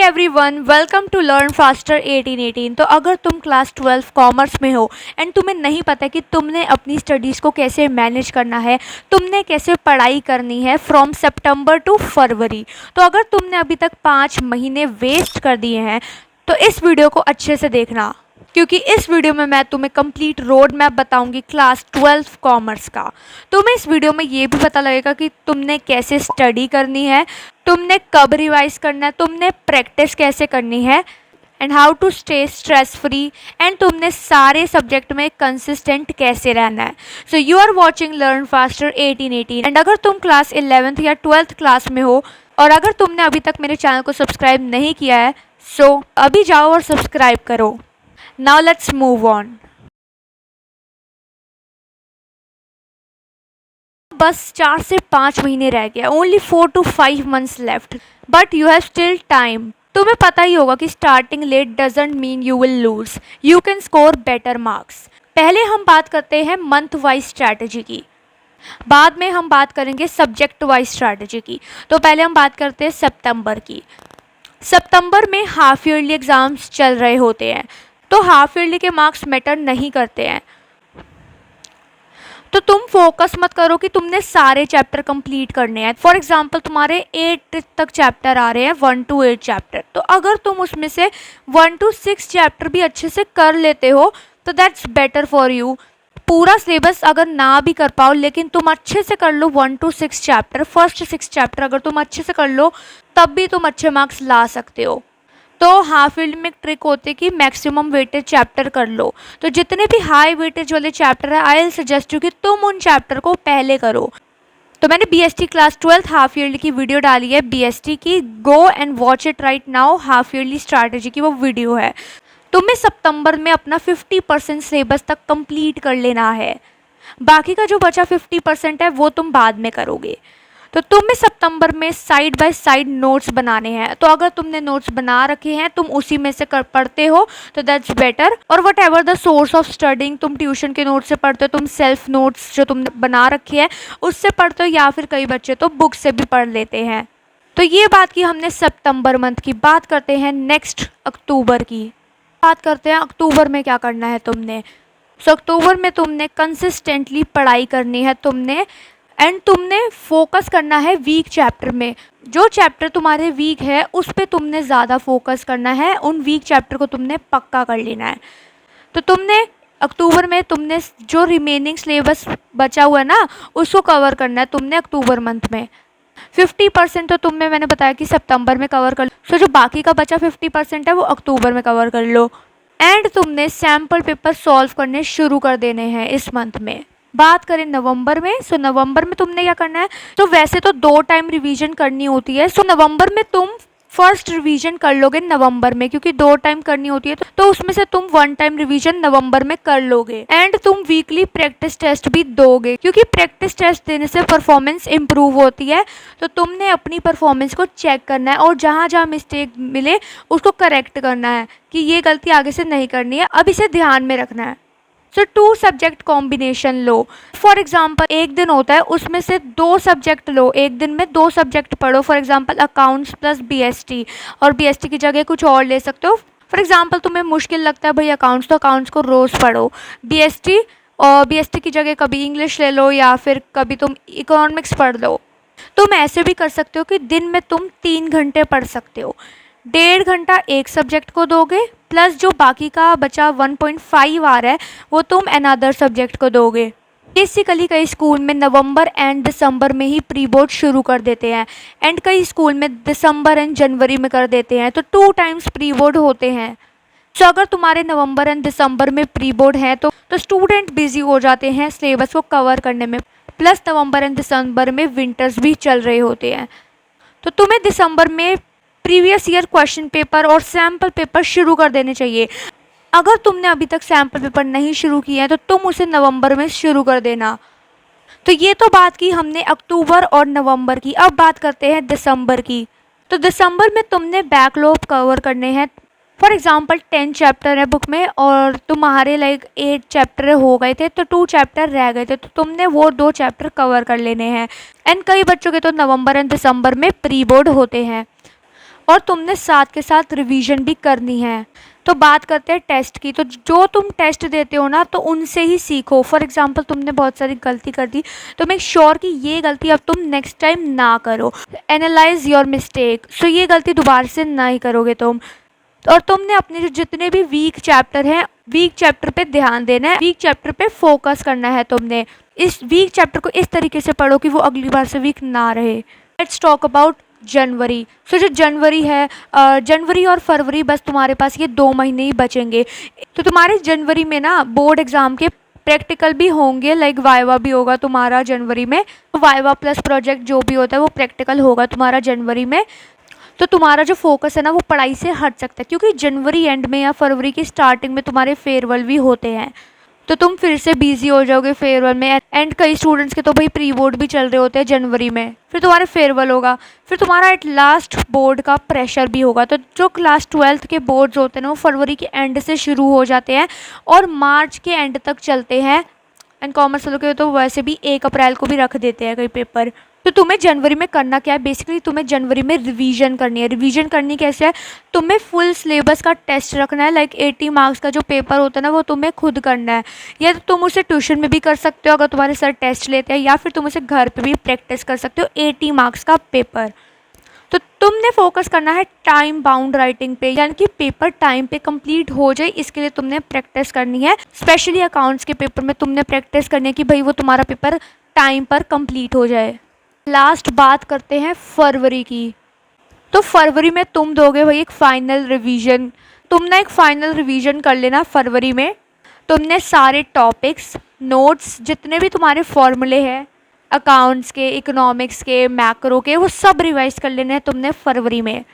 Everyone, welcome to learn faster 1818। तो अगर तुम क्लास 12 कॉमर्स में हो एंड तुम्हें नहीं पता कि तुमने अपनी स्टडीज़ को कैसे मैनेज करना है, तुमने कैसे पढ़ाई करनी है फ्रॉम सितंबर टू फरवरी, तो अगर तुमने अभी तक 5 महीने वेस्ट कर दिए हैं तो इस वीडियो को अच्छे से देखना, क्योंकि इस वीडियो में मैं तुम्हें कंप्लीट रोड मैप बताऊंगी क्लास 12 कॉमर्स का। तुम्हें इस वीडियो में ये भी पता लगेगा कि तुमने कैसे स्टडी करनी है, तुमने कब रिवाइज करना है, तुमने प्रैक्टिस कैसे करनी है and how to stay stress free, and तुमने सारे सब्जेक्ट में कंसिस्टेंट कैसे रहना है। So you are watching learn faster 1818 and अगर तुम क्लास 11th या 12th क्लास में हो और अगर तुमने अभी तक मेरे चैनल को सब्सक्राइब नहीं किया है, सो अभी जाओ और सब्सक्राइब करो। Now let's move on. बस 4 से 5 महीने रह गया, only 4 to 5 months left, but you have still time. तुम्हें पता ही होगा कि starting late doesn't mean you will lose, you can score better marks. पहले हम बात करते हैं मंथ वाइज स्ट्रैटेजी की, बाद में हम बात करेंगे सब्जेक्ट वाइज स्ट्रैटेजी की। तो पहले हम बात करते हैं सितंबर की। सितंबर में हाफ ईयरली एग्ज़ाम्स चल रहे होते हैं, तो हाफ ईयरली के मार्क्स मैटर नहीं करते हैं। तो तुम फोकस मत करो कि तुमने सारे चैप्टर कंप्लीट करने हैं। फॉर एग्जांपल तुम्हारे 8 तक चैप्टर आ रहे हैं, 1 to 8 चैप्टर, तो अगर तुम उसमें से 1 to 6 चैप्टर भी अच्छे से कर लेते हो तो दैट्स बेटर फॉर यू। पूरा सिलेबस अगर ना भी कर पाओ लेकिन तुम अच्छे से कर लो 1 to 6 चैप्टर, फर्स्ट 6 चैप्टर अगर तुम अच्छे से कर लो तब भी तुम अच्छे मार्क्स ला सकते हो। तो हाफ ईयरली में एक ट्रिक होती है कि मैक्सिमम वेटेज चैप्टर कर लो। तो जितने भी हाई वेटेज वाले चैप्टर है, आई विल सजेस्ट यू कि तुम उन चैप्टर को पहले करो। तो मैंने बीएसटी क्लास 12 हाफ ईयरली की वीडियो डाली है, बीएसटी की, go and watch it right now. Half yearly strategy की वो वीडियो है। तुम्हें सितंबर में अपना 50% सिलेबस तक कंप्लीट कर लेना है, बाकी का जो बचा 50% है वो तुम बाद में करोगे। तो तुम्हें सितंबर में साइड बाय साइड नोट्स बनाने हैं, तो अगर तुमने नोट्स बना रखे हैं तुम उसी में से पढ़ते हो तो दैट्स बेटर। और what ever the source of studying, तुम ट्यूशन के नोट्स से पढ़ते हो, तुम सेल्फ नोट्स जो तुमने बना रखी है उससे पढ़ते हो, या फिर कई बच्चे तो बुक से भी पढ़ लेते हैं। तो ये बात की हमने सितंबर मंथ की। बात करते हैं नेक्स्ट अक्टूबर की। बात करते हैं अक्टूबर में क्या करना है तुमने। सो अक्टूबर में तुमने कंसिस्टेंटली पढ़ाई करनी है तुमने फोकस करना है वीक चैप्टर में। जो चैप्टर तुम्हारे वीक है उस पर तुमने ज़्यादा फोकस करना है, उन वीक चैप्टर को तुमने पक्का कर लेना है। तो तुमने अक्टूबर में तुमने जो रिमेनिंग सिलेबस बचा हुआ है ना उसको कवर करना है तुमने अक्टूबर मंथ में। 50% तो तुम्हें मैंने बताया कि सितंबर में कवर कर लो, सो जो बाकी का बचा 50% है वो अक्टूबर में कवर कर लो। एंड तुमने सैम्पल पेपर सॉल्व करने शुरू कर देने हैं इस मंथ में। बात करें नवंबर में, सो नवंबर में तुमने क्या करना है, तो वैसे तो 2 टाइम रिवीजन करनी होती है। सो नवंबर में तुम फर्स्ट रिवीजन कर लोगे नवंबर में, क्योंकि 2 टाइम करनी होती है तो उसमें से तुम 1 टाइम रिवीजन नवंबर में कर लोगे। एंड तुम वीकली प्रैक्टिस टेस्ट भी दोगे, क्योंकि प्रैक्टिस टेस्ट देने से परफॉर्मेंस इंप्रूव होती है। तो तुमने अपनी परफॉर्मेंस को चेक करना है और जहाँ जहाँ मिस्टेक मिले उसको करेक्ट करना है कि ये गलती आगे से नहीं करनी है, अब इसे ध्यान में रखना है। सो 2 subject combination low. For example एक दिन होता है उसमें से 2 सब्जेक्ट लो, एक दिन में 2 सब्जेक्ट पढ़ो। For example accounts plus BST, और बीएसटी की जगह कुछ और ले सकते हो। फॉर एग्जाम्पल तुम्हें मुश्किल लगता है भाई अकाउंट्स, तो अकाउंट्स को रोज़ पढ़ो। बीएसटी और बीएसटी की जगह कभी इंग्लिश ले लो या फिर कभी तुम इकोनॉमिक्स पढ़ लो। तुम ऐसे भी कर सकते हो कि दिन में तुम 3 घंटे पढ़ सकते हो, 1.5 घंटा एक सब्जेक्ट को दोगे प्लस जो बाकी का बचा 1.5 आ रहा है वो तुम अनदर सब्जेक्ट को दोगे। बेसिकली कई स्कूल में नवंबर एंड दिसंबर में ही प्री बोर्ड शुरू कर देते हैं एंड कई स्कूल में दिसंबर एंड जनवरी में कर देते हैं, तो 2 टाइम्स प्री बोर्ड होते हैं। तो अगर तुम्हारे नवंबर एंड दिसंबर में प्री बोर्ड है तो स्टूडेंट बिजी हो जाते हैं सिलेबस को कवर करने में, प्लस नवंबर एंड दिसंबर में विंटर्स भी चल रहे होते हैं। तो तुम्हें दिसंबर में प्रीवियस ईयर क्वेश्चन पेपर और सैम्पल पेपर शुरू कर देने चाहिए। अगर तुमने अभी तक सैम्पल पेपर नहीं शुरू किया है तो तुम उसे नवंबर में शुरू कर देना। तो ये तो बात की हमने अक्टूबर और नवंबर की। अब बात करते हैं दिसंबर की। तो दिसंबर में तुमने बैकलॉग कवर करने हैं। फॉर एग्जांपल 10 चैप्टर है बुक में और तुम्हारे 8 चैप्टर हो गए थे तो 2 चैप्टर रह गए थे, तो तुमने वो 2 चैप्टर कवर कर लेने हैं। एंड कई बच्चों के तो नवंबर एंड दिसंबर में प्री बोर्ड होते हैं। और तुमने साथ के साथ रिवीजन भी करनी है। तो बात करते हैं टेस्ट की। तो जो तुम टेस्ट देते हो ना, तो उनसे ही सीखो। फॉर एग्जांपल तुमने बहुत सारी गलती कर दी, तो मेक श्योर कि ये गलती अब तुम नेक्स्ट टाइम ना करो। एनालाइज योर मिस्टेक, सो ये गलती दोबारा से ना ही करोगे तुम। और तुमने अपने जो जितने भी वीक चैप्टर हैं, वीक चैप्टर पे ध्यान देना है, वीक चैप्टर पे फोकस करना है तुमने। इस वीक चैप्टर को इस तरीके से पढ़ो कि वो अगली बार से वीक ना रहे। लेट्स टॉक अबाउट जनवरी। सो जो जनवरी है, जनवरी और फरवरी, बस तुम्हारे पास ये 2 महीने ही बचेंगे। तो तुम्हारे जनवरी में ना बोर्ड एग्ज़ाम के प्रैक्टिकल भी होंगे, लाइक वाइवा भी होगा तुम्हारा जनवरी में। तो वाइवा प्लस प्रोजेक्ट जो भी होता है वो प्रैक्टिकल होगा तुम्हारा जनवरी में। तो तुम्हारा जो फोकस है ना वो पढ़ाई से हट सकता है, क्योंकि जनवरी एंड में या फरवरी की स्टार्टिंग में तुम्हारे फेयरवेल भी होते हैं। तो तुम फिर से बिजी हो जाओगे फेयरवेल में। एंड कई स्टूडेंट्स के तो भाई प्री बोर्ड भी चल रहे होते हैं जनवरी में। फिर तुम्हारे फेयरवेल होगा, फिर तुम्हारा एट लास्ट बोर्ड का प्रेशर भी होगा। तो जो क्लास 12th के बोर्ड्स होते हैं ना, वो फरवरी के एंड से शुरू हो जाते हैं और मार्च के एंड तक चलते हैं। एंड कॉमर्स वालों के तो वैसे भी 1 अप्रैल को भी रख देते हैं कई पेपर। तो तुम्हें जनवरी में करना क्या है, बेसिकली तुम्हें जनवरी में रिवीजन करनी है। रिवीजन करनी कैसे है, तुम्हें फुल सिलेबस का टेस्ट रखना है। लाइक 80 मार्क्स का जो पेपर होता है ना, वो तुम्हें खुद करना है। या तो तुम उसे ट्यूशन में भी कर सकते हो अगर तुम्हारे सर टेस्ट लेते हैं, या फिर तुम उसे घर पे भी प्रैक्टिस कर सकते हो। 80 मार्क्स का पेपर। तो तुमने फोकस करना है टाइम बाउंड राइटिंग पे, यानी कि पेपर टाइम पे कंप्लीट हो जाए, इसके लिए तुमने प्रैक्टिस करनी है। स्पेशली अकाउंट्स के पेपर में तुमने प्रैक्टिस करनी है कि भाई वो तुम्हारा पेपर टाइम पर कंप्लीट हो जाए। लास्ट बात करते हैं फरवरी की। तो फरवरी में तुम दोगे भाई एक फाइनल रिवीजन। तुमने एक फाइनल रिवीजन कर लेना फरवरी में। तुमने सारे टॉपिक्स, नोट्स, जितने भी तुम्हारे फॉर्मूले हैं अकाउंट्स के, इकोनॉमिक्स के, मैक्रो के, वो सब रिवाइज कर लेने हैं तुमने फरवरी में।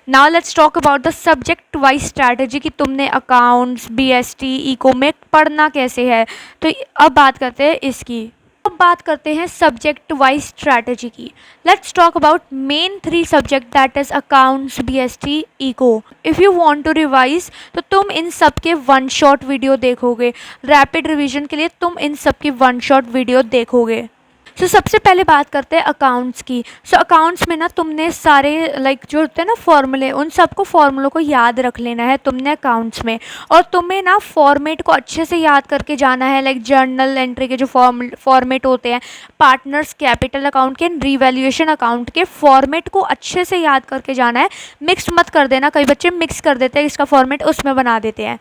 Now let's talk about the subject wise strategy कि तुमने अकाउंट्स, बीएसटी, इको में पढ़ना कैसे है। तो अब बात करते हैं इसकी। अब बात करते हैं सब्जेक्ट वाइज स्ट्रैटेजी की। Let's talk about main 3 subject, that is accounts, BST, eco. If you want to revise, तो तुम इन सब के 1 शॉट वीडियो देखोगे। रैपिड रिवीजन के लिए तुम इन सब की 1 शॉट वीडियो देखोगे। सो सबसे पहले बात करते हैं अकाउंट्स की। सो अकाउंट्स में ना तुमने सारे जो होते हैं ना फॉर्मूले, उन सबको फॉर्मूलों को याद रख लेना है तुमने अकाउंट्स में। और तुम्हें ना फॉर्मेट को अच्छे से याद करके जाना है। लाइक जर्नल एंट्री के जो फॉर्मेट होते हैं, पार्टनर्स कैपिटल अकाउंट के, रिवैल्यूएशन अकाउंट के फॉर्मेट को अच्छे से याद करके जाना है। मिक्स मत कर देना, कई बच्चे मिक्स कर देते हैं इसका फॉर्मेट उसमें बना देते हैं।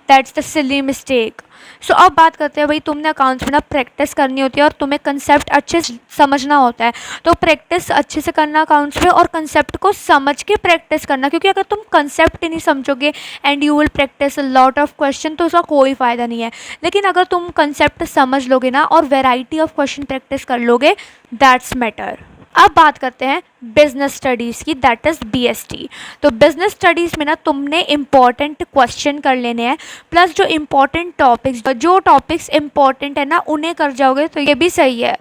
That's the silly mistake. So अब बात करते हैं भाई, तुमने अकाउंट्स में ना प्रैक्टिस करनी होती है और तुम्हें कंसेप्ट अच्छे से समझना होता है। तो प्रैक्टिस अच्छे से करना अकाउंट्स में, और कंसेप्ट को समझ के प्रैक्टिस करना, क्योंकि अगर तुम कंसेप्ट ही नहीं समझोगे and you will practice a lot of question, तो उसका कोई फ़ायदा नहीं है। लेकिन अगर तुम कंसेप्ट समझ लोगे ना और वेराइटी ऑफ क्वेश्चन प्रैक्टिस कर लोगे, दैट्स मैटर। अब बात करते हैं बिजनेस स्टडीज़ की, दैट इज़ बीएसटी। तो बिजनेस स्टडीज़ में ना तुमने इम्पॉर्टेंट क्वेश्चन कर लेने हैं, प्लस जो इम्पॉर्टेंट टॉपिक्स इम्पॉर्टेंट है ना उन्हें कर जाओगे तो ये भी सही है।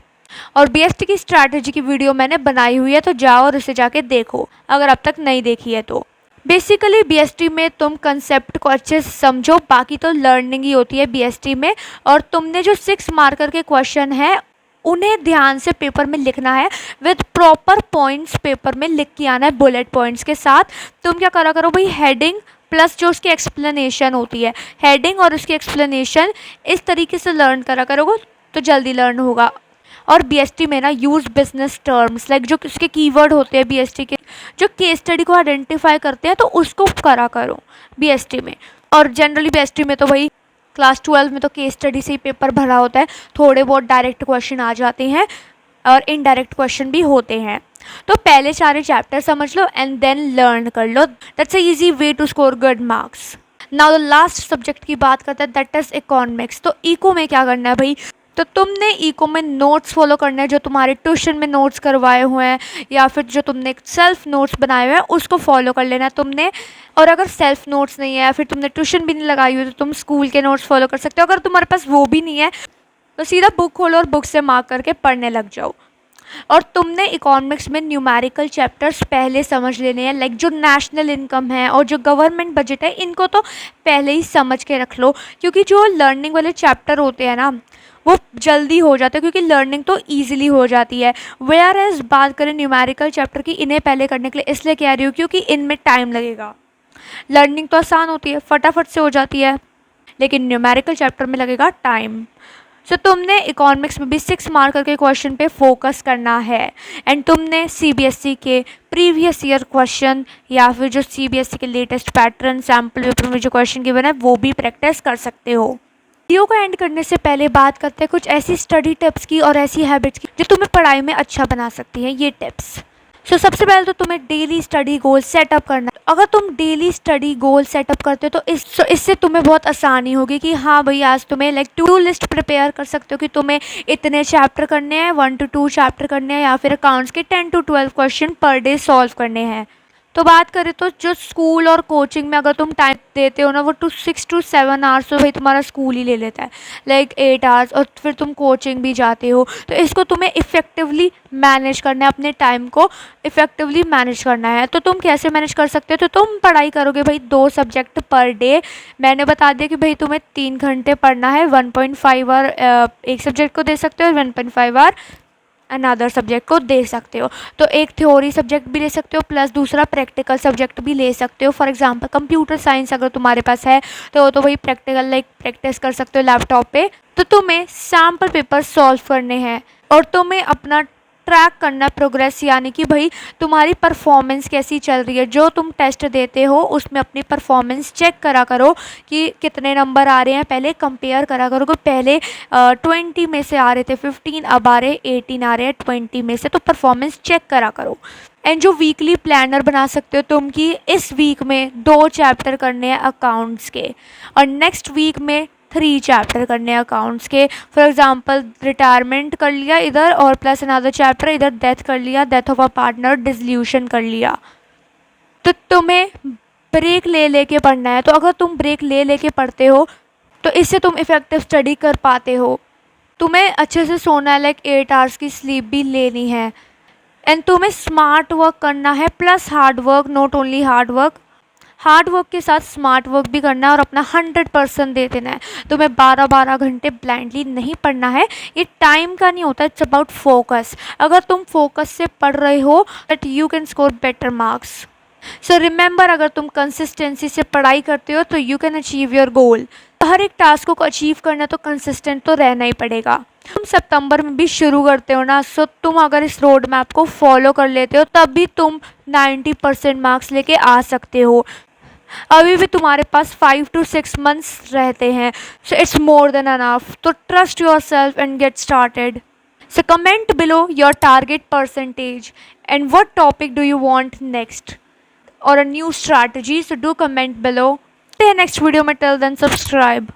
और बीएसटी की स्ट्रैटेजी की वीडियो मैंने बनाई हुई है, तो जाओ और उसे जाके देखो अगर अब तक नहीं देखी है तो। बेसिकली बीएसटी में तुम कंसेप्ट को अच्छे से समझो, बाकी तो लर्निंग ही होती है बीएसटी में। और तुमने जो 6 मार्कर के क्वेश्चन हैं उन्हें ध्यान से पेपर में लिखना है, विद प्रॉपर पॉइंट्स पेपर में लिख के आना है, बुलेट पॉइंट्स के साथ। तुम क्या करा करो भाई, हेडिंग प्लस जो उसकी एक्सप्लेनेशन होती है, हेडिंग और उसकी एक्सप्लेनेशन इस तरीके से लर्न करा करोगे तो जल्दी लर्न होगा। और बीएसटी में ना यूज़ बिजनेस टर्म्स, लाइक जो उसके कीवर्ड होते हैं बीएसटी के, जो केस स्टडी को आइडेंटिफाई करते हैं, तो उसको करा करो बीएसटी में। और जनरली बीएसटी में तो भाई क्लास 12 में तो केस स्टडी से ही पेपर भरा होता है, थोड़े बहुत डायरेक्ट क्वेश्चन आ जाते हैं और इनडायरेक्ट क्वेश्चन भी होते हैं। तो पहले सारे चैप्टर समझ लो एंड देन लर्न कर लो, that's a easy way to score good marks. Now the last subject की बात करते हैं, दैट इज इकोनॉमिक्स। तो इको में क्या करना है भाई, तो तुमने इको में नोट्स फॉलो करना है जो तुम्हारे ट्यूशन में नोट्स करवाए हुए हैं, या फिर जो तुमने सेल्फ नोट्स बनाए हुए हैं उसको फॉलो कर लेना है तुमने। और अगर सेल्फ नोट्स नहीं है या फिर तुमने ट्यूशन भी नहीं लगाई हुई, तो तुम स्कूल के नोट्स फॉलो कर सकते हो। अगर तुम्हारे पास वो भी नहीं है तो सीधा बुक खोलो और बुक से मार्क करके पढ़ने लग जाओ। और तुमने इकोनॉमिक्स में न्यूमेरिकल चैप्टर्स पहले समझ लेने हैं, लाइक जो नेशनल इनकम है और जो गवर्नमेंट बजट है, इनको तो पहले ही समझ के रख लो, क्योंकि जो लर्निंग वाले चैप्टर होते हैं ना वो जल्दी हो जाता है, क्योंकि लर्निंग तो ईजिली हो जाती है। वेयर एज बात करें न्यूमेरिकल चैप्टर की, इन्हें पहले करने के लिए इसलिए कह रही हूँ क्योंकि इनमें टाइम लगेगा। लर्निंग तो आसान होती है, फटाफट से हो जाती है, लेकिन न्यूमेरिकल चैप्टर में लगेगा टाइम। सो तुमने इकोनॉमिक्स में भी 6 मार्क के क्वेश्चन पे फोकस करना है, एंड तुमने सीबीएसई के प्रीवियस ईयर क्वेश्चन या फिर जो सीबीएसई के लेटेस्ट पैटर्न सैम्पल पेपर में जो क्वेश्चन गिवन है वो भी प्रैक्टिस कर सकते हो। वीडियो को एंड करने से पहले बात करते हैं कुछ ऐसी स्टडी टिप्स की और ऐसी हैबिट्स की जो तुम्हें पढ़ाई में अच्छा बना सकती हैं। ये टिप्स, सबसे पहले तो तुम्हें डेली स्टडी गोल सेटअप करना। अगर तुम डेली स्टडी गोल सेटअप करते हो तो इससे तुम्हें बहुत आसानी होगी कि हाँ भाई, आज तुम्हें लाइक टू लिस्ट प्रिपेयर कर सकते हो कि तुम्हें इतने चैप्टर करने हैं, 1 to 2 चैप्टर करने हैं, या फिर अकाउंट्स के 10 to 12 question per day solve करने हैं। तो बात करें तो जो स्कूल और कोचिंग में अगर तुम टाइम देते हो ना, वो 6 to 7 आवर्स तो भाई तुम्हारा स्कूल ही ले लेता है, लाइक 8 आवर्स, और फिर तुम कोचिंग भी जाते हो। तो इसको तुम्हें इफ़ेक्टिवली मैनेज करना है, अपने टाइम को इफ़ेक्टिवली मैनेज करना है। तो तुम कैसे मैनेज कर सकते हो? तो तुम पढ़ाई करोगे भाई 2 सब्जेक्ट पर डे। मैंने बता दिया कि भाई तुम्हें 3 घंटे पढ़ना है, 1.5 आवर एक सब्जेक्ट को दे सकते हो, 1.5 आवर अनदर सब्जेक्ट को दे सकते हो। तो एक थ्योरी सब्जेक्ट भी ले सकते हो, प्लस दूसरा प्रैक्टिकल सब्जेक्ट भी ले सकते हो। फॉर एग्जांपल कंप्यूटर साइंस अगर तुम्हारे पास है तो वही प्रैक्टिकल लाइक प्रैक्टिस कर सकते हो लैपटॉप पे। तो तुम्हें सैम्पल पेपर सॉल्व करने हैं और तुम्हें अपना ट्रैक करना प्रोग्रेस, यानी कि भाई तुम्हारी परफॉर्मेंस कैसी चल रही है। जो तुम टेस्ट देते हो उसमें अपनी परफॉर्मेंस चेक करा करो कि कितने नंबर आ रहे हैं, पहले कंपेयर करा करो कि पहले 20 में से आ रहे थे 15, अब आ रहे 18 आ रहे हैं 20 में से। तो परफॉर्मेंस चेक करा करो। एंड जो वीकली प्लानर बना सकते हो तुम कि इस वीक में 2 चैप्टर करने हैं अकाउंट्स के, और नेक्स्ट वीक में 3 चैप्टर करने हैं अकाउंट्स के। फॉर एग्जांपल रिटायरमेंट कर लिया इधर, और प्लस अनदर चैप्टर इधर डेथ कर लिया, डेथ ऑफ अ पार्टनर, डिसल्यूशन कर लिया। तो तुम्हें ब्रेक ले लेके पढ़ना है। तो अगर तुम ब्रेक ले लेके पढ़ते हो तो इससे तुम इफ़ेक्टिव स्टडी कर पाते हो। तुम्हें अच्छे से सोना है, लाइक 8 आवर्स की स्लीप भी लेनी है, एंड तुम्हें स्मार्ट वर्क करना है plus hard work, not only hard work. Hard work के साथ स्मार्ट वर्क भी करना है और अपना 100% दे देना है। तुम्हें 12-12 घंटे ब्लाइंडली नहीं पढ़ना है। ये टाइम का नहीं होता, इट्स अबाउट फोकस। अगर तुम फोकस से पढ़ रहे हो that you can score better marks. So remember, अगर तुम कंसिस्टेंसी से पढ़ाई करते हो तो you can achieve your goal. हर एक टास्क को अचीव करना तो कंसिस्टेंट तो रहना ही पड़ेगा। तुम सितंबर में भी शुरू करते हो ना, सो तुम अगर इस रोड मैप को फॉलो कर लेते हो तब भी तुम 90% मार्क्स लेके आ सकते हो। अभी भी तुम्हारे पास 5 to 6 months रहते हैं, so it's more than enough. तो trust yourself and get started. So comment below your target percentage and what topic do you want next, or a new strategy. So do comment below. See you next video. Till then, subscribe.